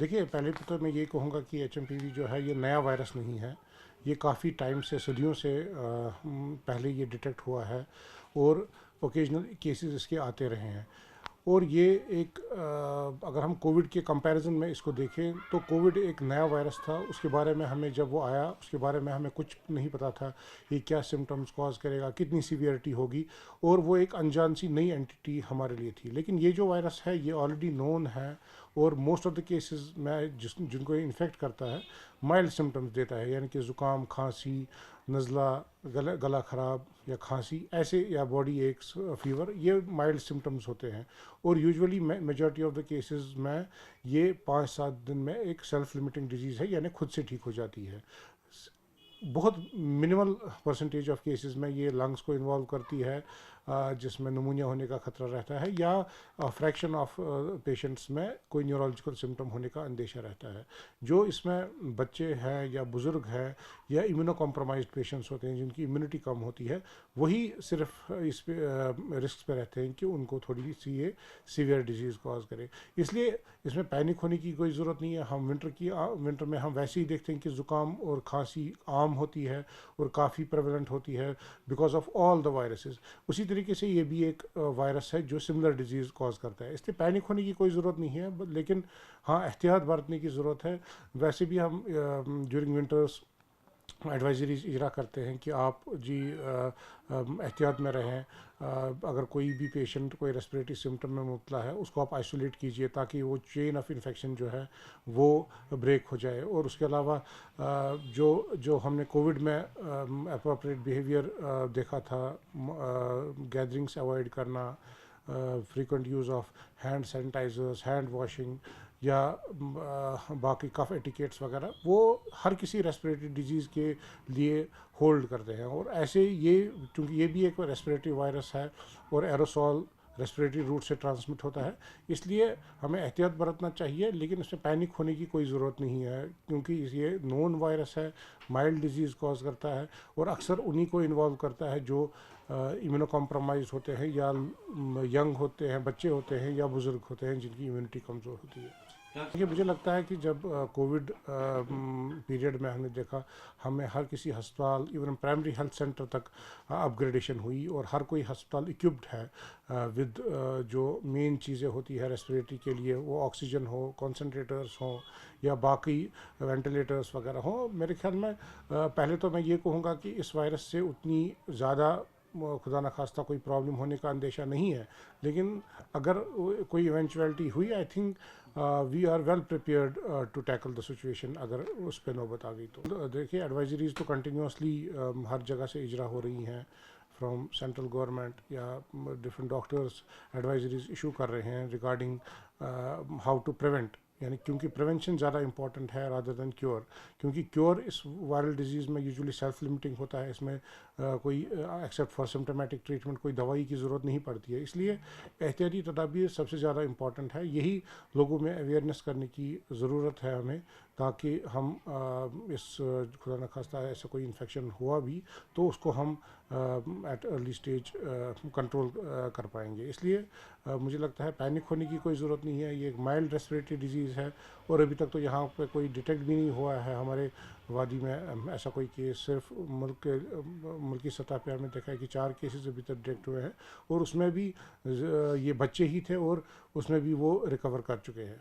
دیکھیے، پہلے تو میں یہ کہوں گا کہ ایچ ایم پی وی جو ہے یہ نیا وائرس نہیں ہے. یہ کافی ٹائم سے، صدیوں سے پہلے یہ ڈیٹیکٹ ہوا ہے اور اوکیجنل کیسز اس کے آتے رہے ہیں. اور یہ ایک اگر ہم کووڈ کے کمپیریزن میں اس کو دیکھیں تو کووڈ ایک نیا وائرس تھا. اس کے بارے میں ہمیں جب وہ آیا اس کے بارے میں ہمیں کچھ نہیں پتا تھا یہ کیا سمٹمز کاز کرے گا، کتنی سیویئرٹی ہوگی، اور وہ ایک انجان سی نئی اینٹی ہمارے لیے تھی. لیکن یہ جو وائرس ہے یہ آلریڈی نون ہے اور موسٹ آف دا کیسز میں جن کو انفیکٹ کرتا ہے مائلڈ سمٹمز دیتا ہے، یعنی کہ زکام، کھانسی، نزلہ، گلا خراب یا کھانسی ایسے، یا باڈی ایکس، فیور، یہ مائلڈ سمٹمز ہوتے ہیں. اور usually majority of the cases میں یہ 5-7 دن میں ایک سیلف لمیٹنگ ڈیزیز ہے، یعنی خود سے ٹھیک ہو جاتی ہے. بہت منیمل پرسنٹیج آف کیسز میں یہ لنگس کو انوالو کرتی ہے، جس میں نمونیا ہونے کا خطرہ رہتا ہے، یا فریکشن آف پیشنٹس میں کوئی نیورولوجیکل سمٹم ہونے کا اندیشہ رہتا ہے. جو اس میں بچے ہیں یا بزرگ ہیں یا امیونو کمپرومائزڈ پیشنٹس ہوتے ہیں جن کی امیونٹی کم ہوتی ہے، وہی صرف اس پہ رسک پہ رہتے ہیں کہ ان کو تھوڑی سی یہ سیویئر ڈیزیز کاز کرے. اس لیے اس میں پینک ہونے کی کوئی ضرورت نہیں ہے. ہم ونٹر میں ہم ویسے ہی دیکھتے ہیں کہ زکام اور کھانسی عام ہوتی ہے اور کافی پریولنٹ ہوتی ہے because of all the viruses. اسی طریقے سے یہ بھی ایک وائرس ہے جو سملر ڈیزیز کاز کرتا ہے. اس لیے پینک ہونے کی کوئی ضرورت نہیں ہے، لیکن ہاں احتیاط برتنے کی ضرورت ہے. ویسے بھی ہم ڈیورنگ ونٹرس ایڈوائزریز اجرا کرتے ہیں کہ آپ جی احتیاط میں رہیں. اگر کوئی بھی پیشنٹ کوئی ریسپریٹری سمٹم میں مبتلا ہے اس کو آپ آئسولیٹ کیجئے تاکہ وہ چین آف انفیکشن جو ہے وہ بریک ہو جائے. اور اس کے علاوہ جو ہم نے کووڈ میں اپروپریٹ بیہیویئر دیکھا تھا، گیدرنگس اوائڈ کرنا، frequent use of hand sanitisers, hand washing, یا باقی کف ایٹیکیٹس وغیرہ، وہ ہر کسی ریسپریٹری ڈیزیز کے لیے ہولڈ کرتے ہیں. اور ایسے یہ چونکہ یہ بھی ایک ریسپریٹری وائرس ہے اور ایروسول ریسپریٹری روٹ سے ٹرانسمٹ ہوتا ہے، اس لیے ہمیں احتیاط برتنا چاہیے. لیکن اس میں پینک ہونے کی کوئی ضرورت نہیں ہے کیونکہ یہ نون وائرس ہے، مائلڈ ڈیزیز کاز کرتا ہے اور اکثر انہی کو انوالو کرتا ہے جو امیونو کمپرومائز ہوتے ہیں، یا ینگ ہوتے ہیں، بچے ہوتے ہیں، یا بزرگ ہوتے ہیں جن کی امیونٹی کمزور ہوتی ہے. یہ مجھے لگتا ہے کہ جب کووڈ پیریڈ میں ہم نے دیکھا ہمیں ہر کسی ہسپتال، ایون پرائمری ہیلتھ سینٹر تک اپ گریڈیشن ہوئی اور ہر کوئی ہسپتال اکوپڈ ہے ود جو مین چیزیں ہوتی ہے ریسپریٹری کے لیے، وہ آکسیجن ہو، کانسنٹریٹرس ہوں، یا باقی وینٹیلیٹرس وغیرہ ہوں. میرے خیال میں پہلے تو میں یہ کہوں گا کہ اس وائرس سے اتنی زیادہ خدا نخواستہ کوئی پرابلم ہونے کا اندیشہ نہیں ہے. لیکن اگر کوئی ایونچویلٹی ہوئی، I think we are well prepared to tackle the situation اگر اس پہ نوبت آ گئی تو. دیکھیے، ایڈوائزریز تو کنٹینیوسلی ہر جگہ سے اجرا ہو رہی ہیں فرام سینٹرل گورنمنٹ، یا ڈفرینٹ ڈاکٹرز ایڈوائزریز ایشو کر رہے ہیں ریگارڈنگ ہاؤ ٹو پریونٹ، یعنی کیونکہ پریونشن زیادہ امپورٹنٹ ہے رادر دین کیور. کیونکہ کیور اس وائرل ڈیزیز میں یوزولی سیلف لمیٹنگ ہوتا ہے، اس میں کوئی ایکسیپٹ فار سمپٹومیٹک ٹریٹمنٹ کوئی دوائی کی ضرورت نہیں پڑتی ہے. اس لیے احتیاطی تدابیر سب سے زیادہ امپورٹنٹ ہے. یہی لوگوں میں اویئرنیس کرنے کی ضرورت ہے ہمیں، تاکہ ہم اس خدا نخواستہ ایسا کوئی انفیکشن ہوا بھی تو اس کو ہم ایٹ ارلی اسٹیج کنٹرول کر پائیں گے. اس لیے مجھے لگتا ہے پینک ہونے کی کوئی ضرورت نہیں ہے. یہ ایک مائلڈ ریسپریٹری ڈیزیز ہے اور ابھی تک تو یہاں پہ کوئی ڈیٹیکٹ بھی نہیں ہوا ہے ہمارے وادی میں ایسا کوئی کیس. صرف ملکی سطح پہ ہم نے دیکھا ہے کہ 4 کیسز ابھی تک ڈیٹیکٹ ہوئے ہیں اور اس میں بھی یہ بچے ہی تھے اور اس میں بھی وہ ریکور کر چکے ہیں.